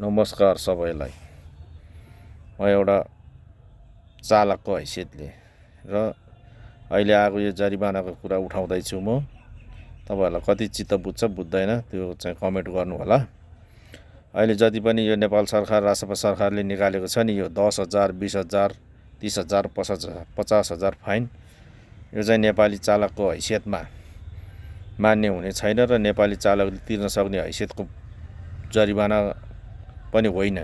नमस्कार सबैलाई। म एउटा चालकको हैसियतले र अहिले आएको यो जरिवानाको कुरा उठाउँदैछु। म तपाईहरुलाई कति चित्त बुझ्छ बुझ्दैन त्यो चाहिँ कमेन्ट गर्नु होला। अहिले जति पनि यो नेपाल सरकार राष्ट्रपति सरकारले निकालेको छ नि, यो 10,000 20,000 30,000 50,000 फाइन, यो चाहिँ नेपाली चालकको हैसियतमा मान्य हुने छैन र नेपाली चालकले तिर्न सक्ने हैसियतको जरिवाना पनि होइन।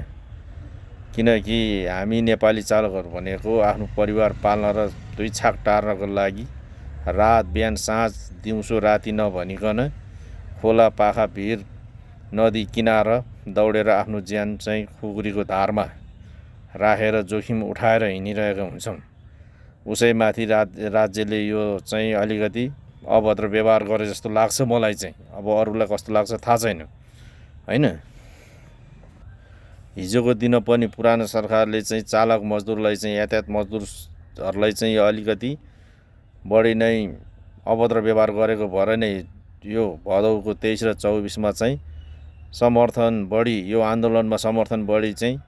किनकि हामी नेपाली चालकहरू भनेको आफ्नो परिवार पाल्न र दुई छाक टार्नको लागि रात बिहान साँझ दिउँसो राति नभनिकन खोला पाखा भिर नदी किनारा दौडेर आफ्नो ज्यान चाहिँ खुकुरीको धारमा राखेर जोखिम उठाएर हिँडिरहेका हुन्छौँ। उसैमाथि राज्यले यो चाहिँ अलिकति अभद्र व्यवहार गरे जस्तो लाग्छ मलाई चाहिँ। अब अरूलाई कस्तो लाग्छ थाहा छैन हैन। हिजोको दिन पनि पुरानो सरकारले चाहिँ चालक मजदुरलाई चाहिँ यातायात मजदुरहरूलाई चाहिँ अलिकति बढी नै अभद्र व्यवहार गरेको भएर नै यो भदौको 23 र 24 मा चाहिँ समर्थन बढी, यो आन्दोलनमा समर्थन बढी चाहिँ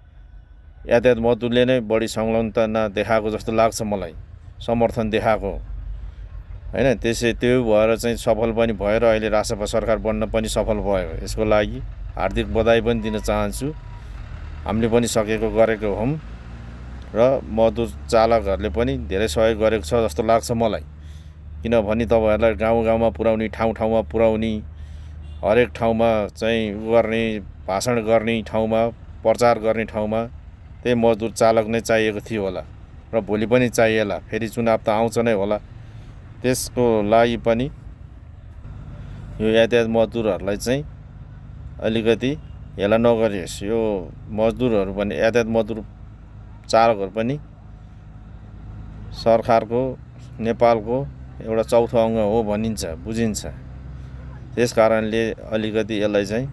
यातायात मजदुरले नै बढी संलग्नता देखाएको जस्तो लाग्छ मलाई, समर्थन देखाएको हैन। त्यो भएर चाहिँ सफल पनि भयो र अहिले राष्ट्रपति सरकार बन्न पनि सफल भयो। यसको लागि हार्दिक बधाई पनि दिन चाहन्छु। हामीले पनि सकेको गरेको हौं र मजदुर चालकहरूले पनि धेरै सहयोग गरेको छ जस्तो लाग्छ मलाई। किनभने तपाईहरुलाई गाउँ गाउँमा पुर्याउने, ठाउँ ठाउँमा पुर्याउने, हरेक ठाउँमा चाहिँ गर्ने, भाषण गर्ने ठाउँमा, प्रचार गर्ने ठाउँमा त्यही मजदुर चालक नै चाहिएको थियो होला र भोलि पनि चाहिएला। फेरि चुनाव त आउँछ नै होला। त्यसको लागि पनि यो यातायात मजदुरहरूलाई चाहिँ अलिकति हेला नगरियोस्। यो मजदुरहरू पनि, यातायात मजदुर चालकहरू पनि सरकारको, नेपालको एउटा चौथो अङ्ग हो भनिन्छ, बुझिन्छ। त्यसकारणले अलिकति यसलाई चाहिँ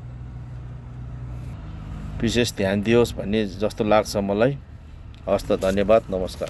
विशेष ध्यान दियोस् भन्ने जस्तो लाग्छ मलाई। हस्त, धन्यवाद, नमस्कार।